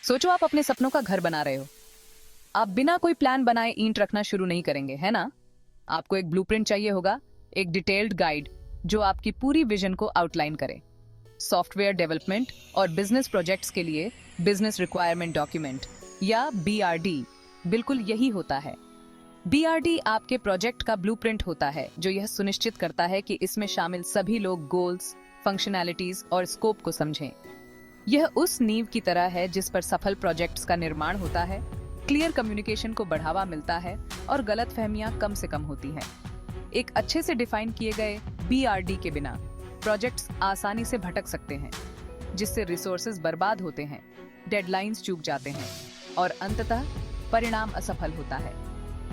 सोचो आप अपने सपनों का घर बना रहे हो। आप बिना कोई प्लान बनाए ईंट रखना शुरू नहीं करेंगे, है ना? आपको एक ब्लूप्रिंट चाहिए होगा, एक डिटेल्ड गाइड जो आपकी पूरी विजन को आउटलाइन करे। सॉफ्टवेयर डेवलपमेंट और बिजनेस प्रोजेक्ट्स के लिए बिजनेस रिक्वायरमेंट डॉक्यूमेंट या बीआरडी बिल्कुल यही होता है। बीआरडी आपके प्रोजेक्ट का ब्लूप्रिंट होता है जो यह सुनिश्चित करता है कि इसमें शामिल सभी लोग गोल्स, फंक्शनैलिटीज और स्कोप को समझें। यह उस नींव की तरह है जिस पर सफल प्रोजेक्ट्स का निर्माण होता है, क्लियर कम्युनिकेशन को बढ़ावा मिलता है और गलतफहमियां कम से कम होती हैं। एक अच्छे से डिफाइन किए गए बीआरडी के बिना प्रोजेक्ट्स आसानी से भटक सकते हैं, जिससे रिसोर्सेज बर्बाद होते हैं, डेडलाइंस चूक जाते हैं और अंततः परिणाम असफल होता है।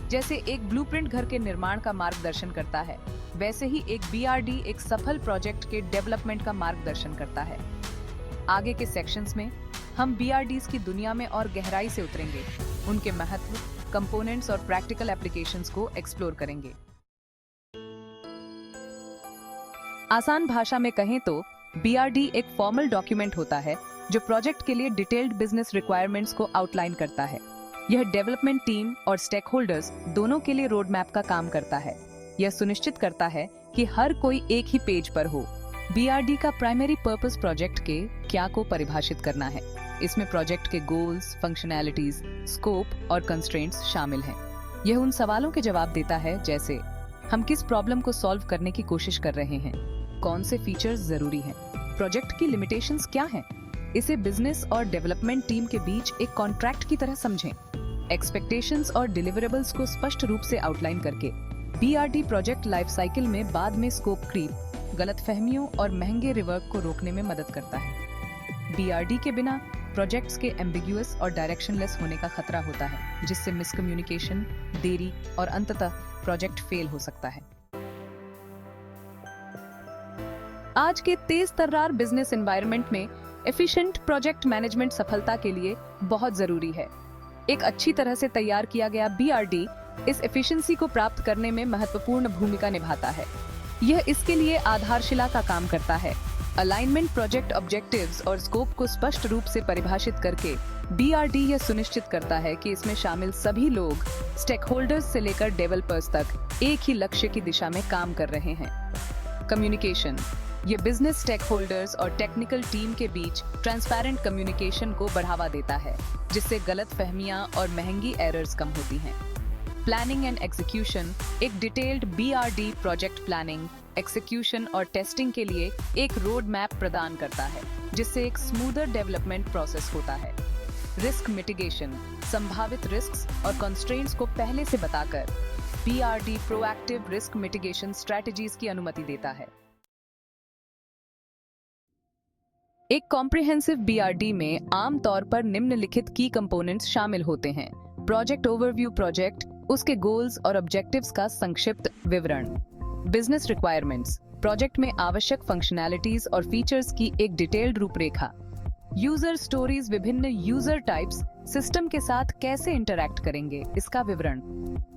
जैसे एक ब्लूप्रिंट घर के निर्माण का मार्गदर्शन करता है, वैसे ही एक बीआरडी एक सफल प्रोजेक्ट के डेवलपमेंट का मार्गदर्शन करता है। आगे के सेक्शंस में हम बीआरडीज की दुनिया में और गहराई से उतरेंगे, उनके महत्व, कंपोनेंट्स और प्रैक्टिकल एप्लीकेशंस को एक्सप्लोर करेंगे। आसान भाषा में कहें तो बीआरडी एक फॉर्मल डॉक्यूमेंट होता है जो प्रोजेक्ट के लिए डिटेल्ड बिजनेस रिक्वायरमेंट्स को आउटलाइन करता है। यह डेवलपमेंट टीम और स्टेक होल्डर्स दोनों के लिए रोड मैप का काम करता है। यह सुनिश्चित करता है कि हर कोई एक ही पेज पर हो। बीआरडी का प्राइमरी पर्पस प्रोजेक्ट के क्या को परिभाषित करना है। इसमें प्रोजेक्ट के गोल्स, फंक्शनैलिटीज, स्कोप और कंस्ट्रेंट्स शामिल हैं। यह उन सवालों के जवाब देता है जैसे हम किस प्रॉब्लम को सॉल्व करने की कोशिश कर रहे हैं, कौन से फीचर्स जरूरी हैं, प्रोजेक्ट की लिमिटेशंस क्या हैं। इसे बिजनेस और डेवलपमेंट टीम के बीच एक कॉन्ट्रैक्ट की तरह समझें। एक्सपेक्टेशंस और डिलीवरेबल्स को स्पष्ट रूप से आउटलाइन करके बीआरडी प्रोजेक्ट लाइफ साइकिल में बाद में स्कोप क्रीप, गलतफहमियों और महंगे रिवर्क को रोकने में मदद करता है। बीआरडी के बिना प्रोजेक्ट्स के एम्बिगुअस और डायरेक्शनलेस होने का खतरा होता है, जिससे मिसकम्युनिकेशन, देरी और अंततः प्रोजेक्ट फेल हो सकता है। आज के तेज तर्रार बिजनेस एनवायरनमेंट में एफिशिएंट प्रोजेक्ट मैनेजमेंट सफलता के लिए बहुत जरूरी है। एक अच्छी तरह से तैयार किया गया बीआरडी इस एफिशिएंसी को प्राप्त करने में महत्वपूर्ण भूमिका निभाता है। यह इसके लिए आधारशिला का काम करता है। अलाइनमेंट, प्रोजेक्ट ऑब्जेक्टिव्स और स्कोप को स्पष्ट रूप से परिभाषित करके बीआरडी यह सुनिश्चित करता है कि इसमें शामिल सभी लोग, स्टेक होल्डर्स से लेकर डेवलपर्स तक, एक ही लक्ष्य की दिशा में काम कर रहे हैं। कम्युनिकेशन, ये बिजनेस स्टेक होल्डर्स और टेक्निकल टीम के बीच ट्रांसपेरेंट कम्युनिकेशन को बढ़ावा देता है, जिससे गलतफहमियां और महंगी एरर्स कम होती हैं। प्लानिंग एंड एग्जीक्यूशन, एक detailed BRD project planning, execution और टेस्टिंग के लिए एक रोड मैप प्रदान करता है, जिससे एक स्मूदर डेवलपमेंट प्रोसेस होता है। रिस्क मिटिगेशन, संभावित रिस्क्स और कंस्ट्रेंट्स को पहले से बताकर BRD proactive risk mitigation strategies की अनुमति देता है। एक कॉम्प्रिहेंसिव बीआरडी में आमतौर पर निम्नलिखित की कंपोनेंट्स शामिल होते हैं। प्रोजेक्ट ओवरव्यू, प्रोजेक्ट, उसके गोल्स और ऑब्जेक्टिव्स का संक्षिप्त विवरण। बिजनेस रिक्वायरमेंट्स, प्रोजेक्ट में आवश्यक फंक्शनैलिटीज और फीचर्स की एक डिटेल्ड रूपरेखा। यूजर स्टोरीज, विभिन्न यूजर टाइप्स सिस्टम के साथ कैसे इंटरैक्ट करेंगे, इसका विवरण।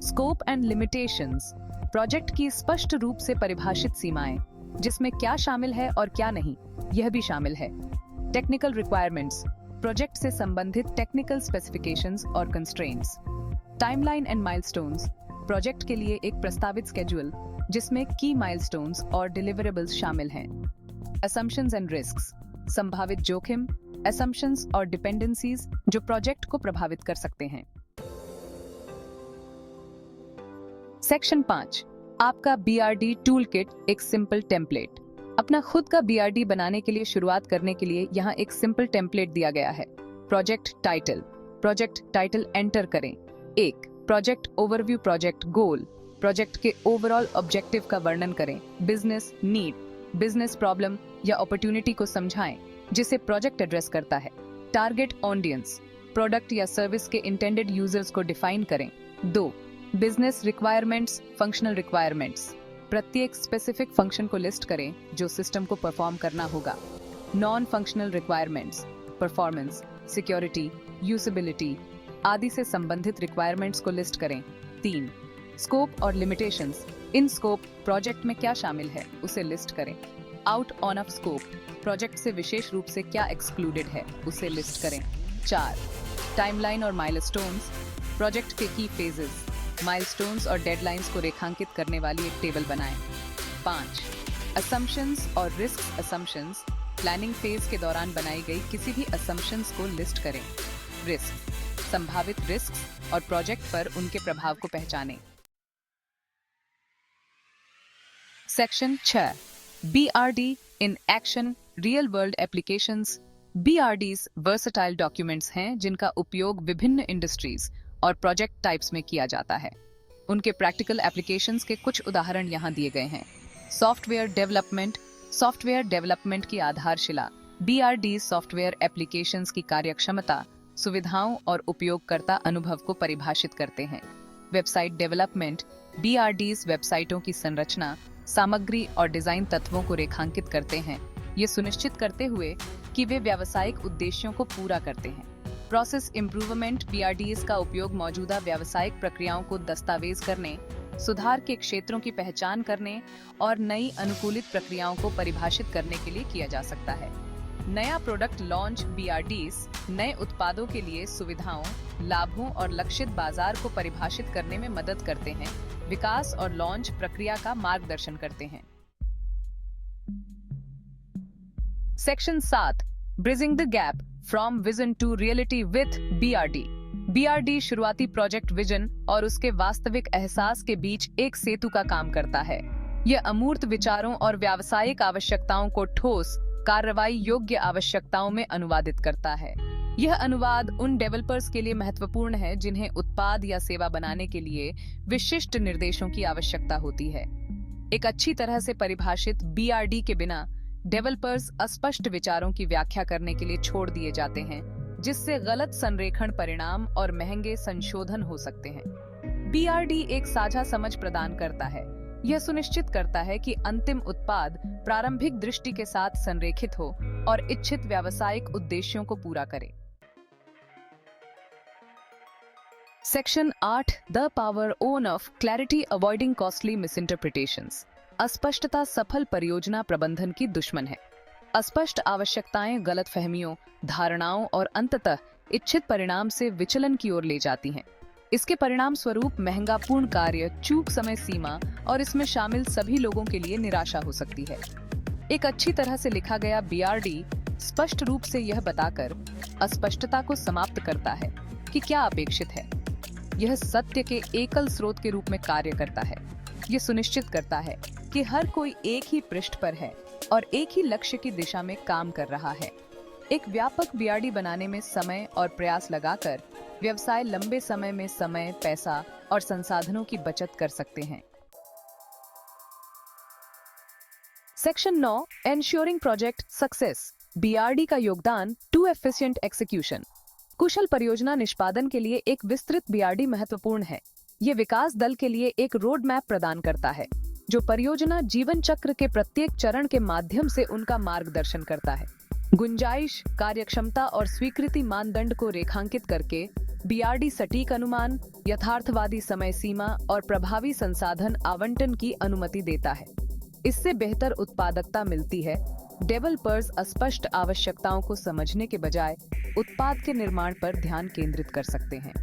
स्कोप एंड लिमिटेशंस, प्रोजेक्ट की स्पष्ट रूप से परिभाषित सीमाएं, जिसमें क्या शामिल है और क्या नहीं, यह भी शामिल है। टेक्निकल रिक्वायरमेंट्स, प्रोजेक्ट से संबंधित टेक्निकल स्पेसिफिकेशंस और constraints. Timeline and milestones, project के लिए एक प्रस्तावित स्केड्यूल जिसमें की माइलस्टोन्स और डिलीवरेबल्स शामिल हैं। असम्पशंस एंड रिस्क्स, संभावित जोखिम, असम्पशंस और डिपेंडेंसीज जो प्रोजेक्ट को प्रभावित कर सकते हैं। सेक्शन 5, आपका बीआरडी टूलकिट, एक सिंपल टेम्पलेट। अपना खुद का बीआरडी बनाने के लिए शुरुआत करने के लिए यहाँ एक सिंपल टेम्पलेट दिया गया है। प्रोजेक्ट टाइटल एंटर करें। 1. प्रोजेक्ट ओवरव्यू, प्रोजेक्ट गोल, प्रोजेक्ट के ओवरऑल ऑब्जेक्टिव का वर्णन करें। बिजनेस नीड, बिजनेस प्रॉब्लम या अपॉर्चुनिटी को समझाएं जिसे प्रोजेक्ट एड्रेस करता है। टारगेट ऑडियंस, प्रोडक्ट या सर्विस के इंटेंडेड यूजर्स को डिफाइन करें। 2. बिजनेस रिक्वायरमेंट्स, फंक्शनल रिक्वायरमेंट्स, प्रत्येक स्पेसिफिक फंक्शन को लिस्ट करें जो सिस्टम को परफॉर्म करना होगा। Non functional requirements, performance, security, usability आदि से संबंधित रिक्वायरमेंट्स को लिस्ट करें। 3. स्कोप और लिमिटेशंस, इन स्कोप प्रोजेक्ट में क्या शामिल है उसे लिस्ट करें। Out on off scope, project से विशेष रूप से क्या एक्सक्लूडेड है उसे लिस्ट करें। 4. टाइमलाइन और माइलस्टोन्स, प्रोजेक्ट के की फेजेस, माइलस्टोन्स और डेडलाइंस को रेखांकित करने वाली एक टेबल बनाएं। 5. असम्पशंस और रिस्क असम्पशंस, प्लानिंग फेज के दौरान बनाई गई किसी भी असम्पशंस को लिस्ट करें। रिस्क, संभावित रिस्क और प्रोजेक्ट पर उनके प्रभाव को पहचानें। Section 6, BRD in action, real world applications. BRDs versatile documents हैं जिनका उपयोग विभिन्न इंडस्ट्रीज और प्रोजेक्ट टाइप्स में किया जाता है। उनके प्रैक्टिकल एप्लीकेशंस के कुछ उदाहरण यहाँ दिए गए हैं। सॉफ्टवेयर डेवलपमेंट, सॉफ्टवेयर डेवलपमेंट की आधारशिला। BRDs सॉफ्टवेयर एप्लीकेशंस की कार्यक्षमता, सुविधाओं और उपयोगकर्ता अनुभव को परिभाषित करते हैं। वेबसाइट डेवलपमेंट, BRDs वेबसाइटों की संरचना, सामग्री और डिजाइन तत्वों को रेखांकित करते हैं, ये सुनिश्चित करते हुए कि वे व्यावसायिक उद्देश्यों को पूरा करते हैं। प्रोसेस इंप्रूवमेंट, BRDs का उपयोग मौजूदा व्यावसायिक प्रक्रियाओं को दस्तावेज करने, सुधार के क्षेत्रों की पहचान करने और नई अनुकूलित प्रक्रियाओं को परिभाषित करने के लिए किया जा सकता है। नया प्रोडक्ट लॉन्च, BRDs नए उत्पादों के लिए सुविधाओं, लाभों और लक्षित बाजार को परिभाषित करने में मदद करते हैं, विकास और लॉन्च प्रक्रिया का मार्गदर्शन करते हैं। Section 7, bridging the gap from vision to reality with BRD। BRD शुरुआती प्रोजेक्ट विजन और उसके वास्तविक एहसास के बीच एक सेतु का काम करता है। यह अमूर्त विचारों और व्यावसायिक आवश्यकताओं को ठोस, कार्रवाई योग्य आवश्यकताओं में अनुवादित करता है। यह अनुवाद उन डेवलपर्स के लिए महत्वपूर्ण है जिन्हें उत्पाद या सेवा बनाने के लिए विशिष्ट निर्देशों की आवश्यकता होती है। एक अच्छी तरह से परिभाषित BRD के बिना डेवलपर्स अस्पष्ट विचारों की व्याख्या करने के लिए छोड़ दिए जाते हैं, जिससे गलत संरेखण परिणाम और महंगे संशोधन हो सकते हैं। BRD एक साझा समझ प्रदान करता है। यह सुनिश्चित करता है कि अंतिम उत्पाद प्रारंभिक दृष्टि के साथ संरेखित हो और इच्छित व्यावसायिक उद्देश्यों को पूरा करे। Section 8, the power own of clarity avoiding costly misinterpretations. अस्पष्टता सफल परियोजना प्रबंधन की दुश्मन है। अस्पष्ट आवश्यकताएं गलतफहमियों, धारणाओं और अंततः इच्छित परिणाम से विचलन की ओर ले जाती हैं। इसके परिणाम स्वरूप महंगा पूर्ण कार्य, चूक समय सीमा और इसमें शामिल सभी लोगों के लिए निराशा हो सकती है। एक अच्छी तरह से लिखा गया BRD स्पष्ट रूप से यह बताकर अस्पष्टता को समाप्त करता है कि क्या अपेक्षित है। यह सत्य के एकल स्रोत के रूप में कार्य करता है। यह सुनिश्चित करता है कि हर कोई एक ही पृष्ठ पर है और एक ही लक्ष्य की दिशा में काम कर रहा है। एक व्यापक BRD बनाने में समय और प्रयास लगाकर व्यवसाय लंबे समय में समय, पैसा और संसाधनों की बचत कर सकते हैं। Section 9, ensuring project success. BRD का योगदान टू एफिशिएंट एग्जीक्यूशन। कुशल परियोजना निष्पादन के लिए एक विस्तृत BRD महत्वपूर्ण है। ये विकास दल के लिए एक रोड मैप प्रदान करता है जो परियोजना जीवन चक्र के प्रत्येक चरण के माध्यम से उनका मार्गदर्शन करता है। गुंजाइश, कार्यक्षमता और स्वीकृति मानदंड को रेखांकित करके BRD सटीक अनुमान, यथार्थवादी समय सीमा और प्रभावी संसाधन आवंटन की अनुमति देता है। इससे बेहतर उत्पादकता मिलती है। डेवलपर्स अस्पष्ट आवश्यकताओं को समझने के बजाय उत्पाद के निर्माण पर ध्यान केंद्रित कर सकते हैं।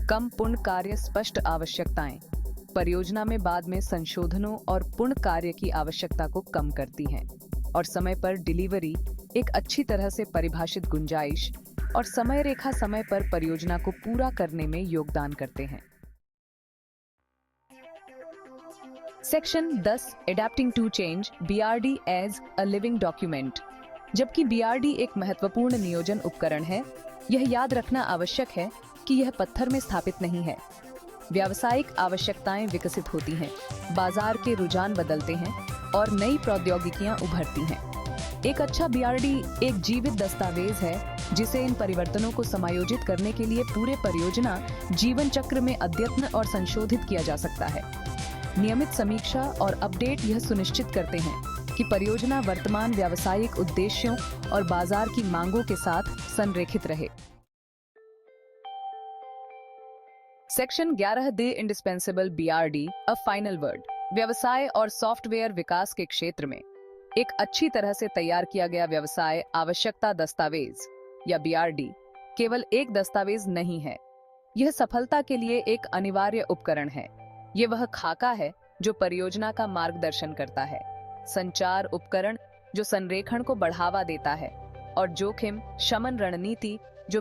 कम पूर्ण कार्य, स्पष्ट आवश्यकताएं परियोजना में बाद में संशोधनों और पूर्ण कार्य की आवश्यकता को कम करती हैं और समय पर डिलीवरी, एक अच्छी तरह से परिभाषित गुंजाइश और समय रेखा समय पर परियोजना को पूरा करने में योगदान करते हैं। Section 10, adapting to change, BRD as a living document. जबकि BRD एक महत्वपूर्ण नियोजन उपकरण है, यह याद रखना आवश्यक है कि यह पत्थर में स्थापित नहीं है। व्यावसायिक आवश्यकताएं विकसित होती हैं, बाजार के रुझान बदलते हैं और नई प्रौद्योगिकियां उभरती हैं। एक अच्छा BRD एक जीवित दस्तावेज है जिसे इन परिवर्तनों को समायोजित करने के लिए पूरे परियोजना जीवन चक्र में अद्यतन और संशोधित किया जा सकता है। नियमित समीक्षा और अपडेट यह सुनिश्चित करते हैं कि परियोजना वर्तमान व्यावसायिक उद्देश्यों और बाजार की मांगों के साथ संरेखित रहे। Section 11, the indispensable BRD, a final word. व्यवसाय और सॉफ्टवेयर विकास के क्षेत्र में एक अच्छी तरह से तैयार किया गया व्यवसाय आवश्यकता दस्तावेज या BRD केवल एक दस्तावेज नहीं है। यह सफलता के लिए एक अनिवार्य उपकरण है। ये वह खाका है जो परियोजना का मार्गदर्शन करता है, संचार उपकरण जो संरेखण को बढ़ावा देता है और जोखिम शमन रणनीति